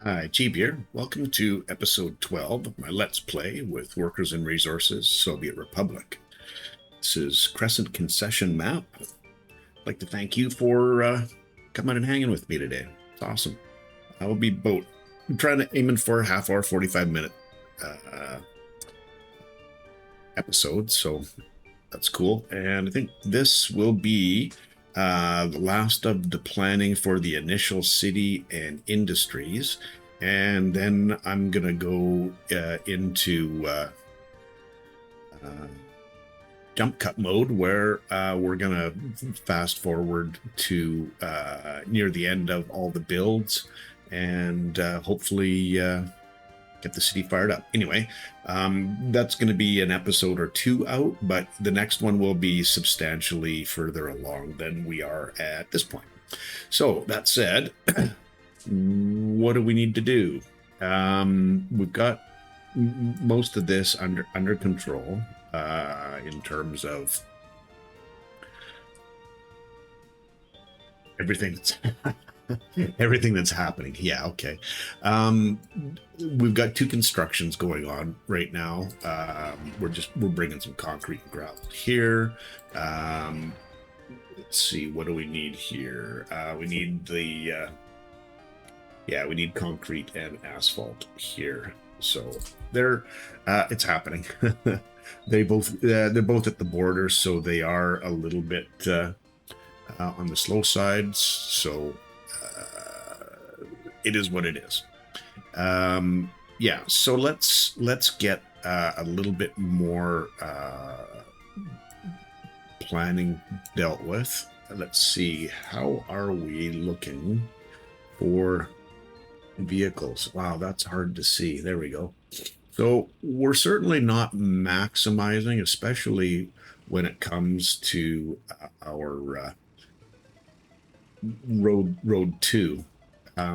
Hi, Jeeb here. Welcome to episode 12 of my Let's Play with Workers and Resources, Soviet Republic. This is Crescent Concession Map. I'd like to thank you for coming and hanging with me today. It's awesome. I will be I'm trying to aiming for a half hour, 45-minute episode, so that's cool. And I think this will be the last of the planning for the initial city and industries. And then I'm going to go into jump cut mode where we're going to fast forward to near the end of all the builds and hopefully get the city fired up. Anyway, that's going to be an episode or two out, but the next one will be substantially further along than we are at this point. So that said, what do we need to do? We've got most of this under control in terms of everything that's happening. Yeah, okay. We've got two constructions going on right now. We're bringing some concrete and gravel here. Let's see, what do we need here? We need we need concrete and asphalt here. So it's happening. They're both at the border, so they are a little bit on the slow side. So it is what it is. So let's get a little bit more planning dealt with. Let's see, how are we looking for vehicles? Wow, that's hard to see. There we go. So we're certainly not maximizing, especially when it comes to our road 2.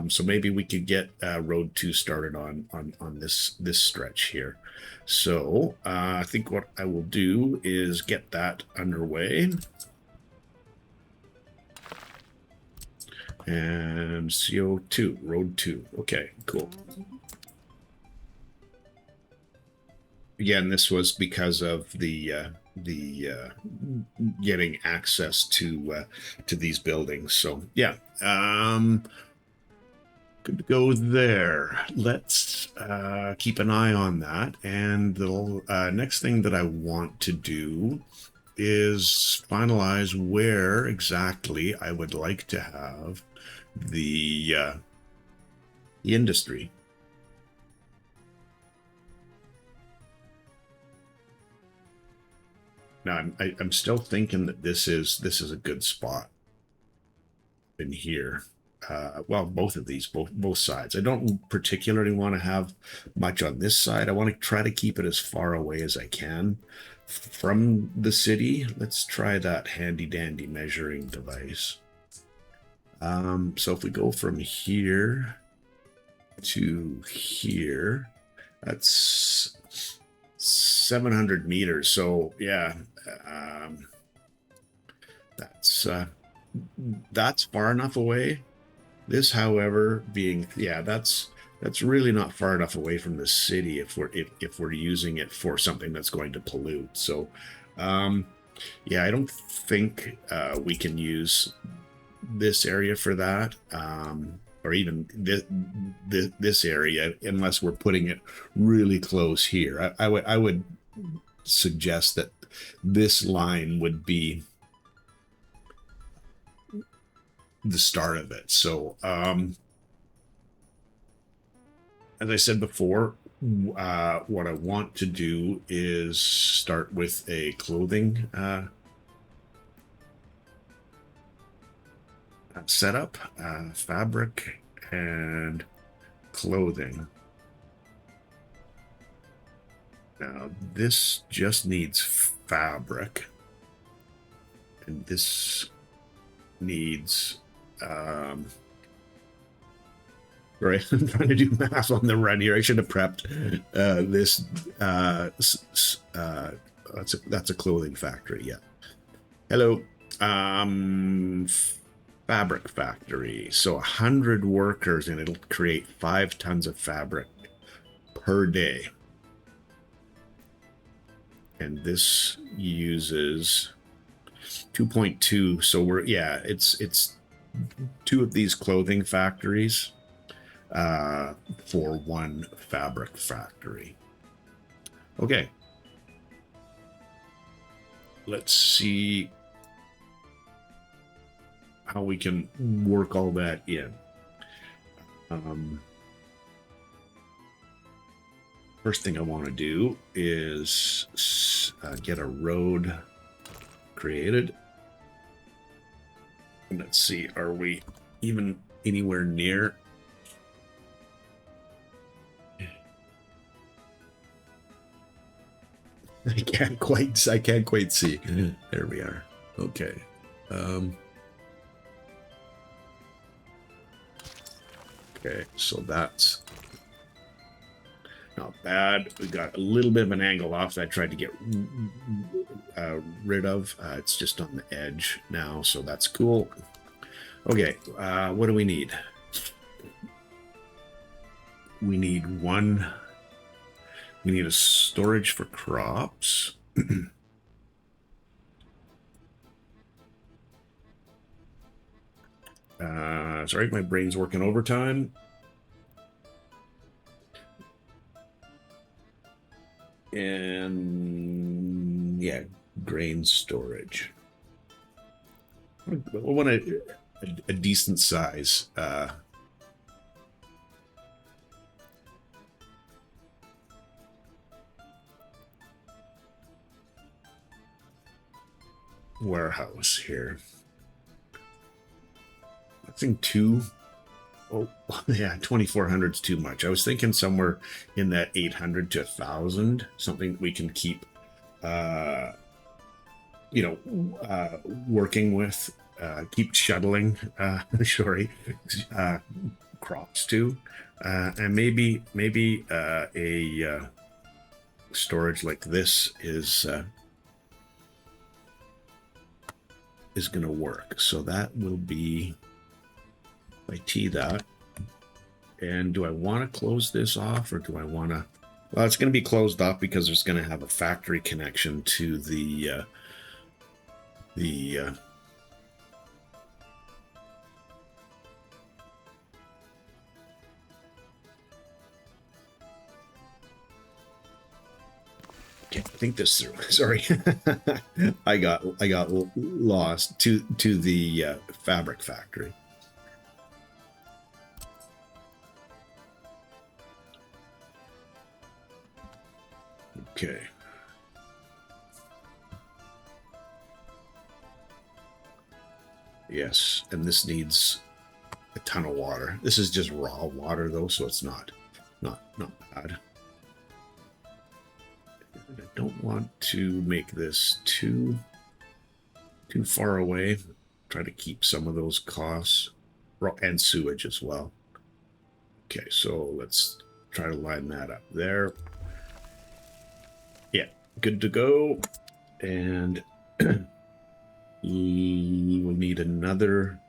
So maybe we could get road 2 started on this stretch here. So I think what I will do is get that underway. And CO2, road 2. Okay, cool. Again, this was because of the getting access to these buildings. So yeah, good to go there. Let's keep an eye on that. And the next thing that I want to do is finalize where exactly I would like to have the industry. Now I'm still thinking that this is a good spot in here. Well, both of these, both sides. I don't particularly want to have much on this side. I want to try to keep it as far away as I can from the city. Let's try that handy dandy measuring device. So if we go from here to here, that's 700 meters. So yeah, that's far enough away. This, however, being that's really not far enough away from the city if we're using it for something that's going to pollute. So I don't think we can use this area for that, or even this area, unless we're putting it really close here. I would suggest that this line would be the start of it. So as I said before, what I want to do is start with a clothing setup, fabric and clothing. Now this just needs fabric, and this needs right. I'm trying to do math on the run here. I should have prepped this. That's a clothing factory. Yeah. Hello. fabric factory. So 100 workers, and it'll create 5 tons of fabric per day. And this uses 2.2. So it's 2 of these clothing factories for 1 fabric factory. Okay. Let's see how we can work all that in. First thing I want to do is get a road created. And let's see, are we even anywhere near? I can't quite see. There we are. Okay. Okay, so that's not bad. We got a little bit of an angle off that I tried to get rid of. It's just on the edge now, so that's cool. Okay, what do we need? We need a storage for crops. Sorry, my brain's working overtime. And yeah, grain storage. I want a decent size. Warehouse here. I think 2. Oh, yeah, 2,400 is too much. I was thinking somewhere in that 800 to 1,000, something we can keep, working with, keep shuttling, crops to, and maybe a storage like this is going to work. So that will be. I tee that. And do I want to close this off, or do I want to? Well, it's going to be closed off because it's going to have a factory connection to the can't think this through. Sorry, I got lost to the fabric factory. Okay. Yes, and this needs a ton of water. This is just raw water though, so it's not bad. I don't want to make this too far away. Try to keep some of those costs, and sewage as well. Okay, so let's try to line that up there. Yeah, good to go. And we'll need another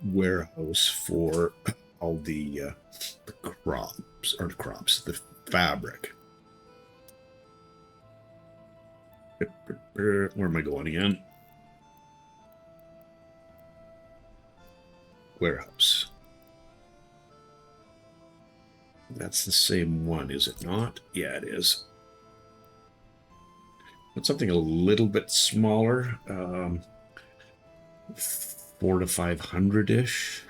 warehouse for all the the fabric. Where am I going again? Warehouse. That's the same one, is it not? Yeah, it is. But something a little bit smaller, 400 to 500-ish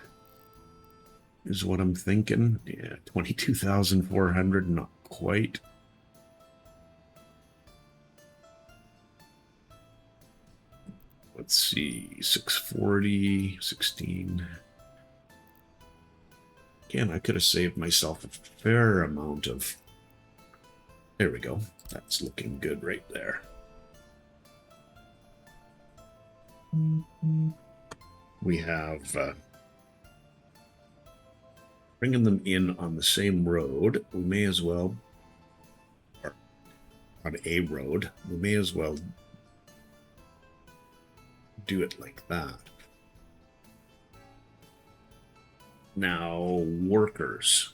is what I'm thinking. Yeah, 22,400, not quite. Let's see, 640, 16. Again, I could have saved myself a fair amount of... There we go. That's looking good right there. We have bringing them in on the same road. We may as well, or on a road, we may as well do it like that. Now, workers.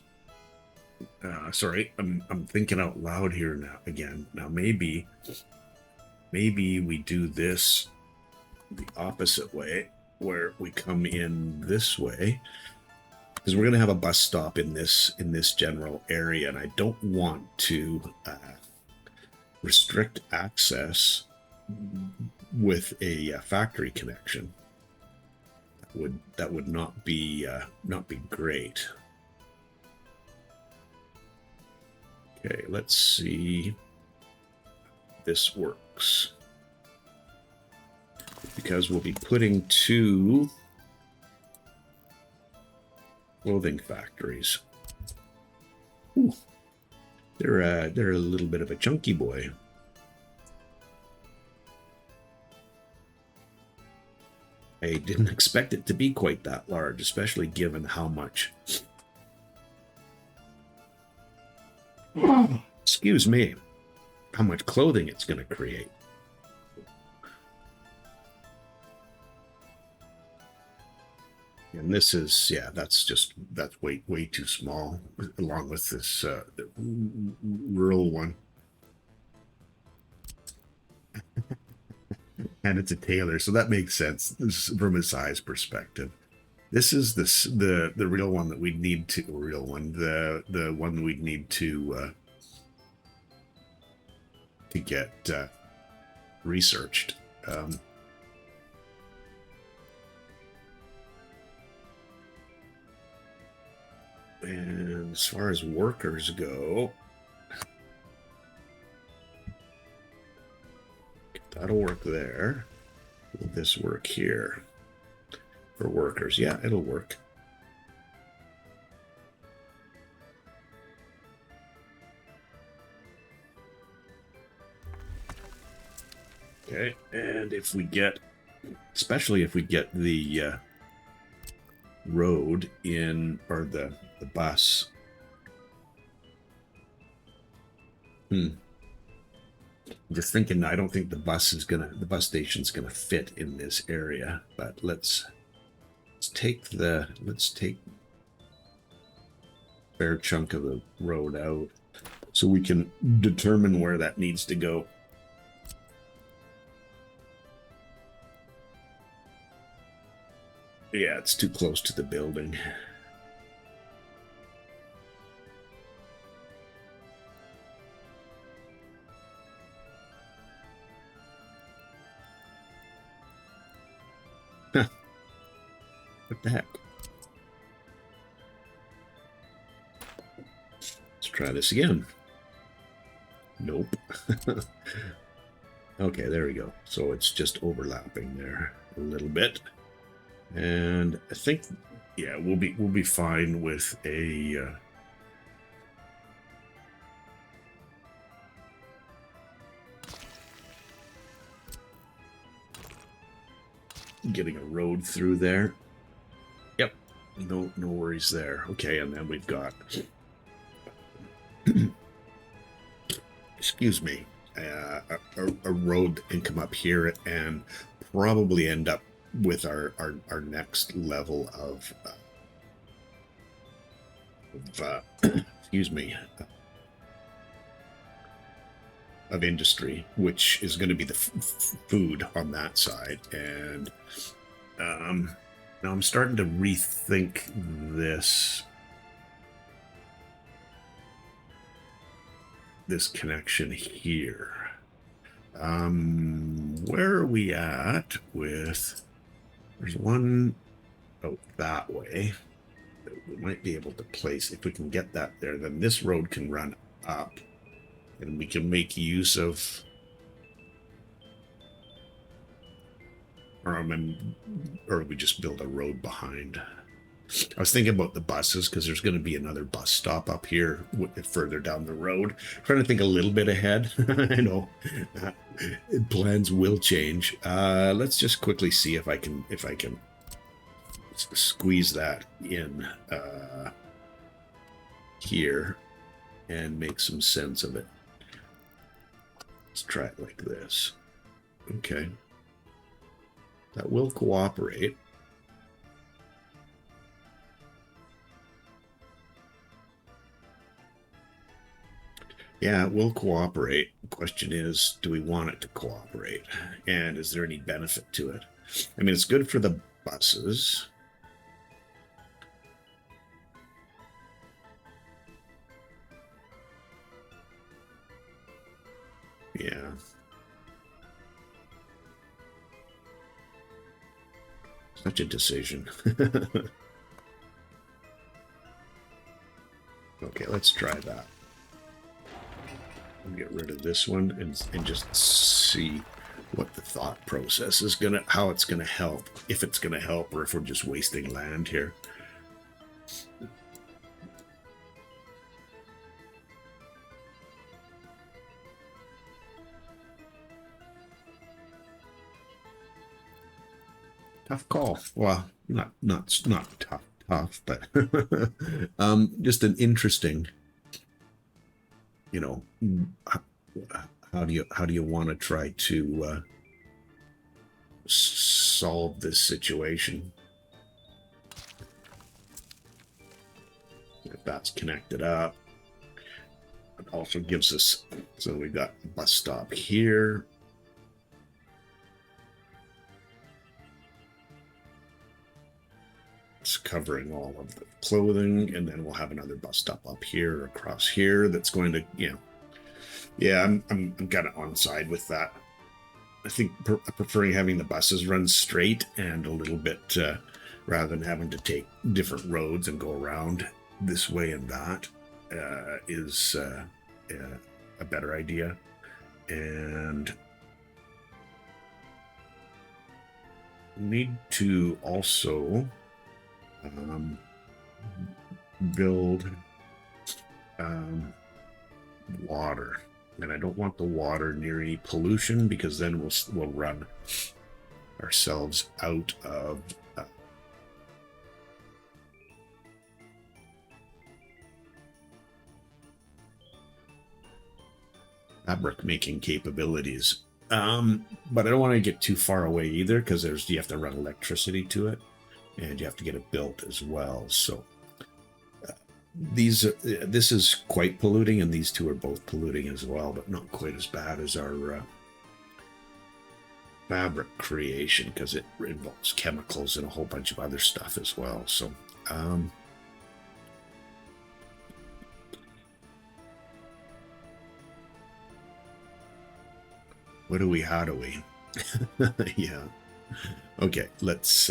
Sorry, I'm thinking out loud here now again. Now maybe we do this the opposite way, where we come in this way, because we're going to have a bus stop in this general area, and I don't want to restrict access with a factory connection. That would not be great. Okay, let's see if this works, because we'll be putting 2 clothing factories. Ooh, they're a little bit of a chunky boy. I didn't expect it to be quite that large, especially given how much. Excuse me, how much clothing it's going to create. And this is, yeah, that's way too small, along with this rural one. And it's a tailor, so that makes sense from a size perspective. This is the real one that we'd need to the one we'd need to get researched. And as far as workers go, that'll work there. Will this work here for workers? Yeah, it'll work. Okay, and if we get, especially if we get the road in, or the bus. Just thinking, I don't think the bus station's gonna fit in this area, but let's take a fair chunk of the road out so we can determine where that needs to go. Yeah, it's too close to the building. What the heck? Let's try this again. Nope. Okay, there we go. So it's just overlapping there a little bit. And I think, yeah, we'll be fine with a getting a road through there. Yep, no worries there. Okay, and then we've got excuse me, a road that can come up here and probably end up with our next level of excuse me, of industry, which is going to be the food on that side. And now I'm starting to rethink this connection here. Where are we at with, there's one out that way that we might be able to place. If we can get that there, then this road can run up and we can make use of, or we just build a road behind. I was thinking about the buses, because there's going to be another bus stop up here further down the road. I'm trying to think a little bit ahead. I know plans will change. Let's just quickly see if I can squeeze that in here and make some sense of it. Let's try it like this. Okay, that will cooperate. Yeah, we'll cooperate. The question is, do we want it to cooperate? And is there any benefit to it? I mean, it's good for the buses. Yeah. Such a decision. Okay, let's try that. Get rid of this one and just see what the thought process is gonna, how it's gonna help, if it's gonna help, or if we're just wasting land here. Tough call. Well, not tough, but just an interesting, you know, how do you want to try to solve this situation? If that's connected up, it also gives us, so we've got a bus stop here. It's covering all of the clothing, and then we'll have another bus stop up here, across here, that's going to, you know, yeah, I'm kind of on side with that. I think preferring having the buses run straight and a little bit, rather than having to take different roads and go around this way and that, is a better idea. And need to also build water, and I don't want the water near any pollution, because then we'll run ourselves out of fabric making capabilities. But I don't want to get too far away either, because you have to run electricity to it, and you have to get it built as well. So this is quite polluting, and these two are both polluting as well, but not quite as bad as our fabric creation, because it involves chemicals and a whole bunch of other stuff as well. So how do we yeah, okay, let's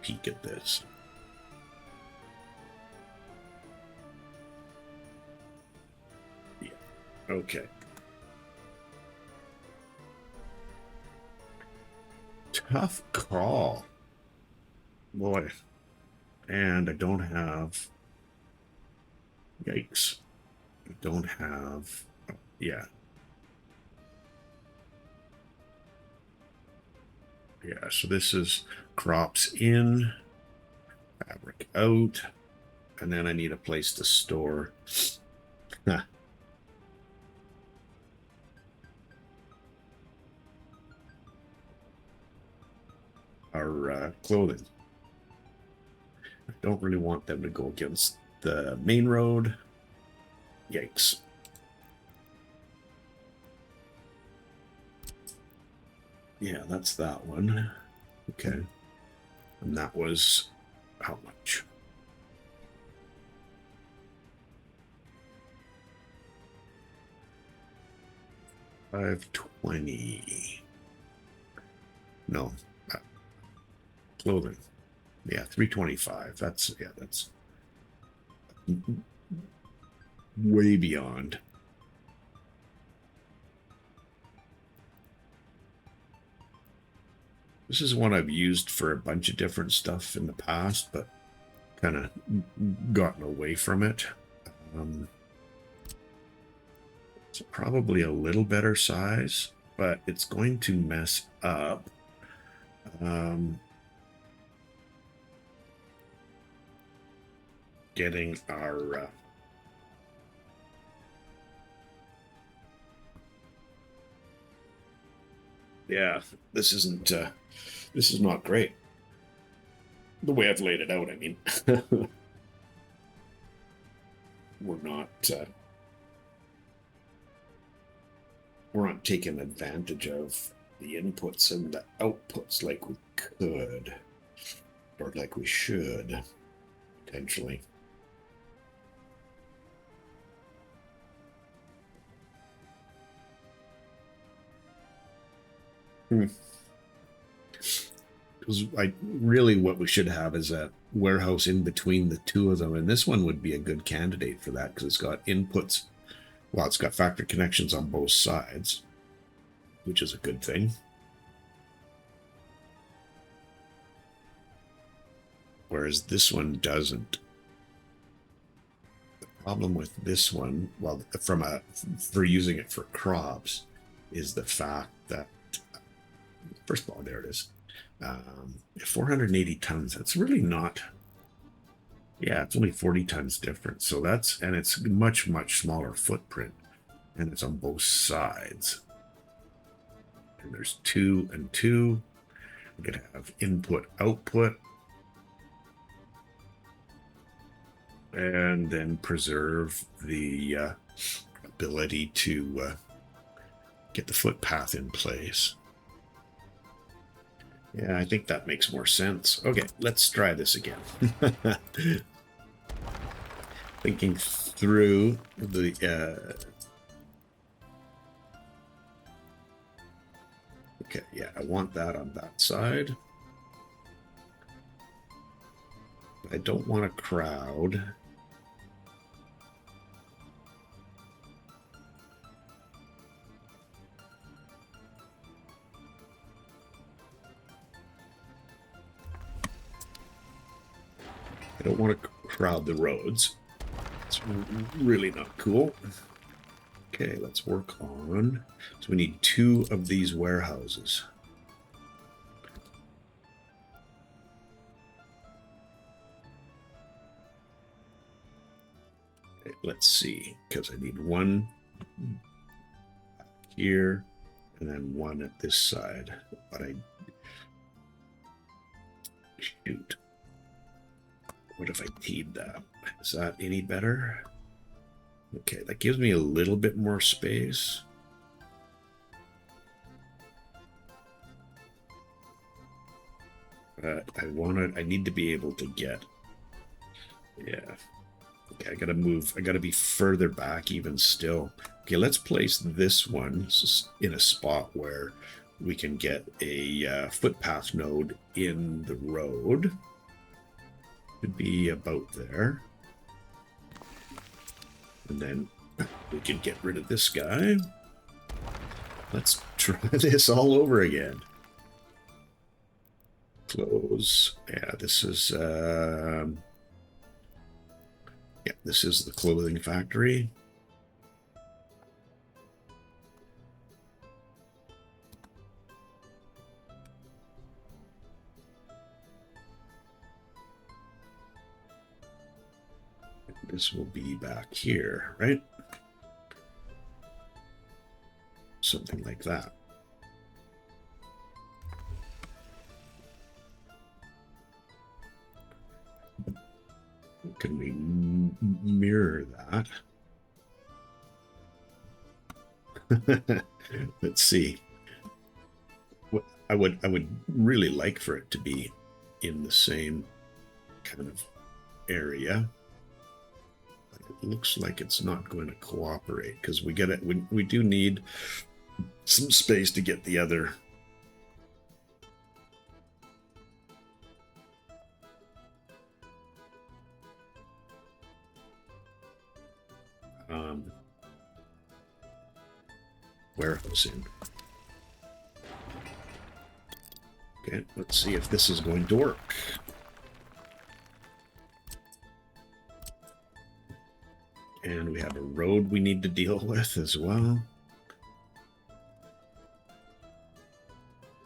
peek at this. Yeah, okay. Tough call, boy. And I don't have, yikes, I don't have, yeah, so this is crops in, fabric out, and then I need a place to store our clothing. I don't really want them to go against the main road. Yikes. Yeah, that's that one. Okay. And that was how much? $520. No. Clothing. Yeah, $325. That's way beyond. This is one I've used for a bunch of different stuff in the past, but kind of gotten away from it. It's probably a little better size, but it's going to mess up. Getting our yeah, this isn't this is not great, the way I've laid it out, I mean. we're not taking advantage of the inputs and the outputs like we could, or like we should, potentially. Because really what we should have is a warehouse in between the two of them, and this one would be a good candidate for that because it's got inputs. Well, it's got factory connections on both sides, which is a good thing. Whereas this one doesn't. The problem with this one, well, for using it for crops, is the fact that, first of all, there it is. 480 tons. That's really not. Yeah, it's only 40 tons difference. So and it's much, much smaller footprint. And it's on both sides. And there's 2 and 2. We're going to have input, output. And then preserve the ability to get the footpath in place. Yeah, I think that makes more sense. Okay, let's try this again. Thinking through the... Okay, yeah, I want that on that side. I don't want a crowd. I don't want to crowd the roads. It's really not cool. Okay, let's work on... So we need 2 of these warehouses. Okay, let's see, because I need 1 here and then 1 at this side. But shoot. What if I teed that? Is that any better? Okay, that gives me a little bit more space. But I need to be able to get, yeah. Okay, I gotta move, I gotta be further back even still. Okay, let's place this one in a spot where we can get a footpath node in the road. Could be about there. And then we can get rid of this guy. Let's try this all over again. Close. Yeah, this is this is the clothing factory. This will be back here, right? Something like that. Can we mirror that? Let's see. What I would really like for it to be in the same kind of area. It looks like it's not going to cooperate because we do need some space to get the other warehouse in. Okay, let's see if this is going to work. And we have a road we need to deal with as well.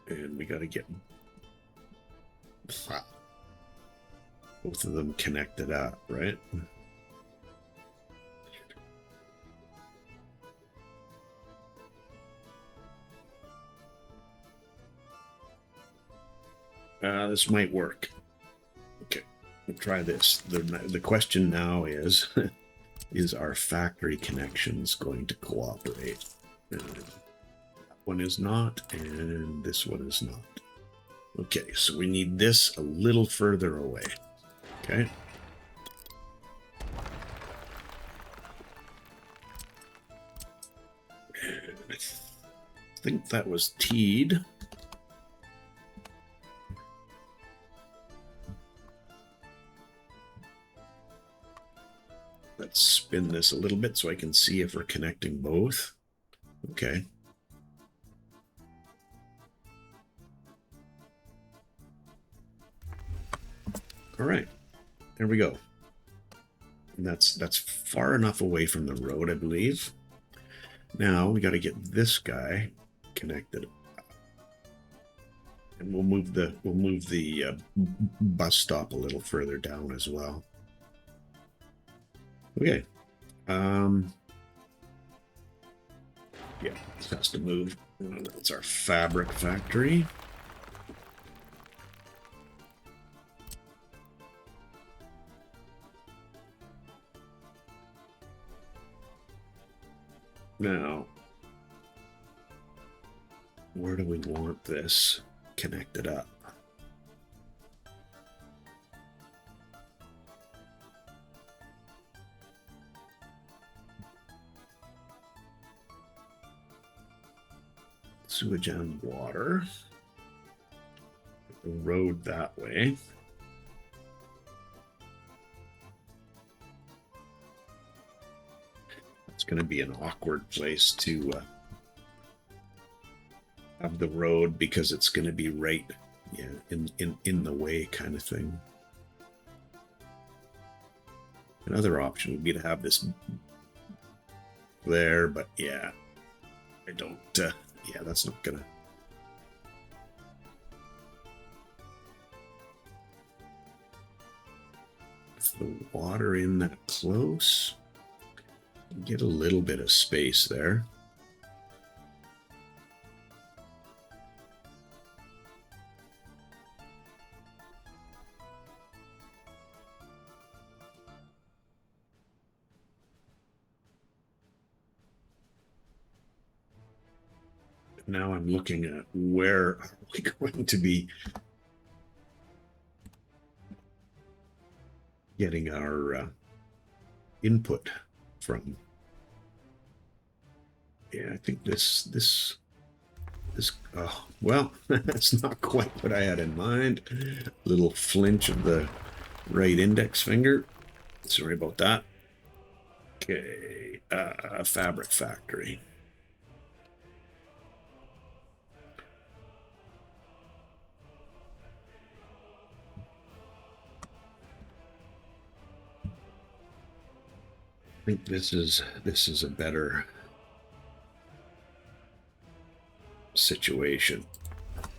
And we got to get both of them connected up, right? This might work. Okay, we'll try this. The question now is... Is our factory connections going to cooperate? That one is not, and this one is not. Okay, so we need this a little further away. Okay. I think that was teed. Let's spin this a little bit so I can see if we're connecting both. Okay. All right, there we go. And that's far enough away from the road, I believe. Now we got to get this guy connected, and we'll move the bus stop a little further down as well. Okay. Yeah, this has to move. That's our fabric factory. Now, where do we want this connected up? Sewage and water. The road that way. It's going to be an awkward place to have the road because it's going to be right, yeah, in the way kind of thing. Another option would be to have this there, but yeah, I don't. Yeah, that's not gonna. With the water in that close, get a little bit of space there. Now I'm looking at where are we going to be getting our input from. Yeah, I think this oh, well, that's not quite what I had in mind. A little flinch of the right index finger. Sorry about that. Okay, fabric factory. I think this is a better situation.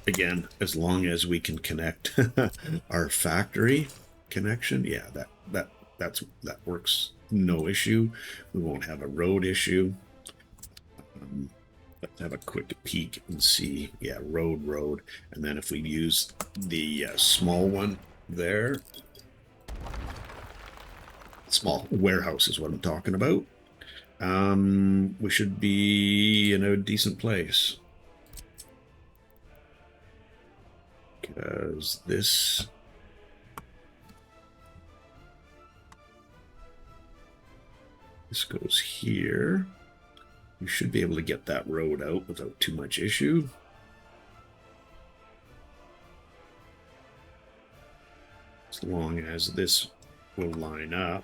Again, as long as we can connect our factory connection, yeah, that works, no issue. We won't have a road issue. Let's have a quick peek and see. Yeah, road, and then if we use the small one there. Small warehouse is what I'm talking about. We should be in a decent place. Because this goes here. You should be able to get that road out without too much issue. As long as this will line up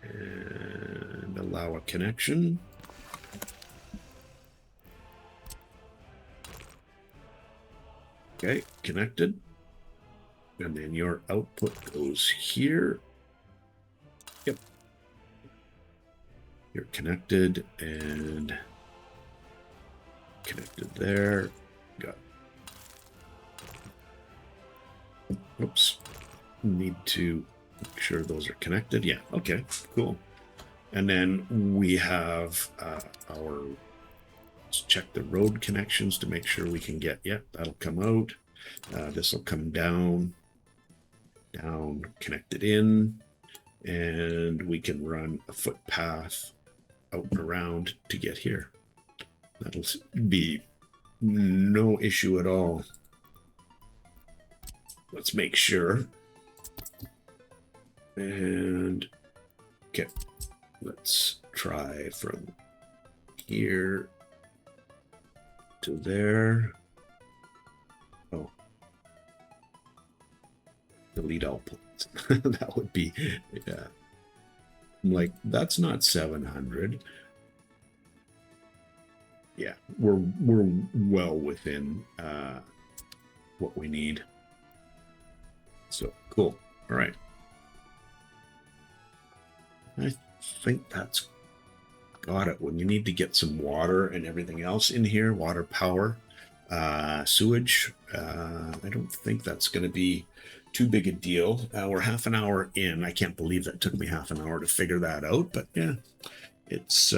and allow a connection. Okay, connected. And then your output goes here. Yep. You're connected and connected there. Got. Oops. Need to make sure those are connected. Yeah, okay, cool. And then we have our, let's check the road connections to make sure we can get, yeah, that'll come out. This will come down, connected in. and we can run a footpath out and around to get here. That'll be no issue at all. Let's make sure. And okay, let's try from here to there. Oh, delete all points. That would be, yeah. I'm like, that's not 700. Yeah, we're well within what we need. So cool. All right. I think that's got it. When you need to get some water and everything else in here, water, power, sewage, I don't think that's going to be too big a deal. We're half an hour in. I can't believe that took me half an hour to figure that out, but yeah, it's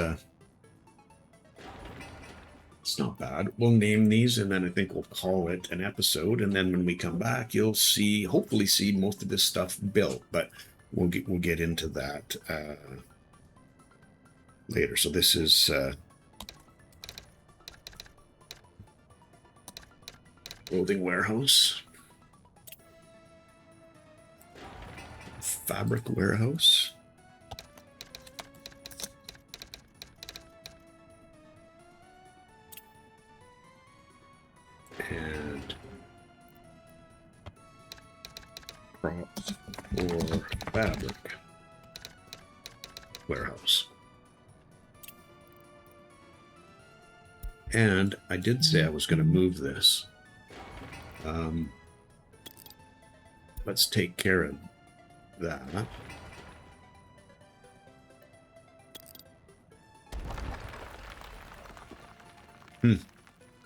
not bad. We'll name these, and then I think we'll call it an episode. And then when we come back, you'll see, hopefully, see most of this stuff built. But we'll get into that later. So this is clothing warehouse, fabric warehouse. And crops or fabric warehouse. And I did say I was going to move this. Let's take care of that.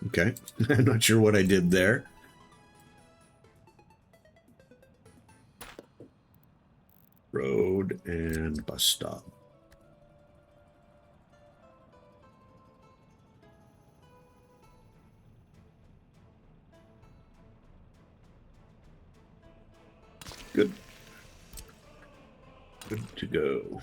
Okay, I'm not sure what I did there. Road and bus stop. Good. Good to go.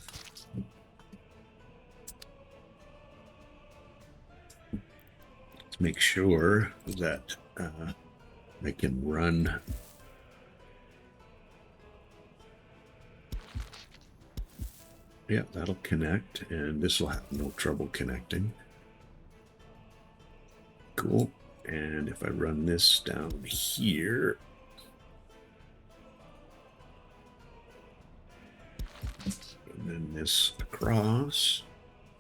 Make sure that I can run yeah, that'll connect, and this will have no trouble connecting. Cool. And if I run this down here, and then this across,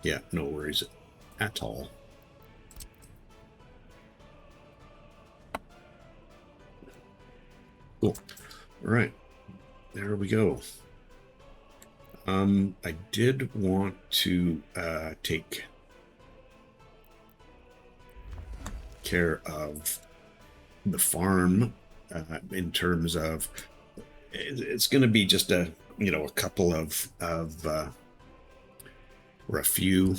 yeah, no worries at all. Cool. All right, there we go. I did want to take care of the farm in terms of it's going to be just a couple of or a few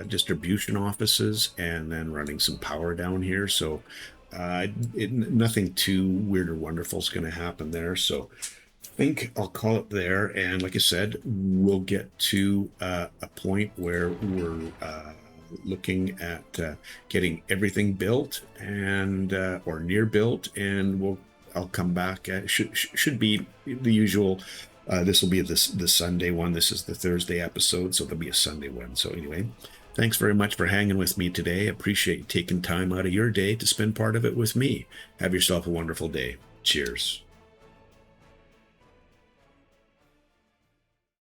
distribution offices, and then running some power down here. So nothing too weird or wonderful is going to happen there. So I think I'll call it there. And like I said, we'll get to a point where we're looking at getting everything built and or near built, and I'll come back. Should be the usual. This will be the Sunday one. This is the Thursday episode, so there'll be a Sunday one. So anyway, thanks very much for hanging with me today. Appreciate you taking time out of your day to spend part of it with me. Have yourself a wonderful day. Cheers.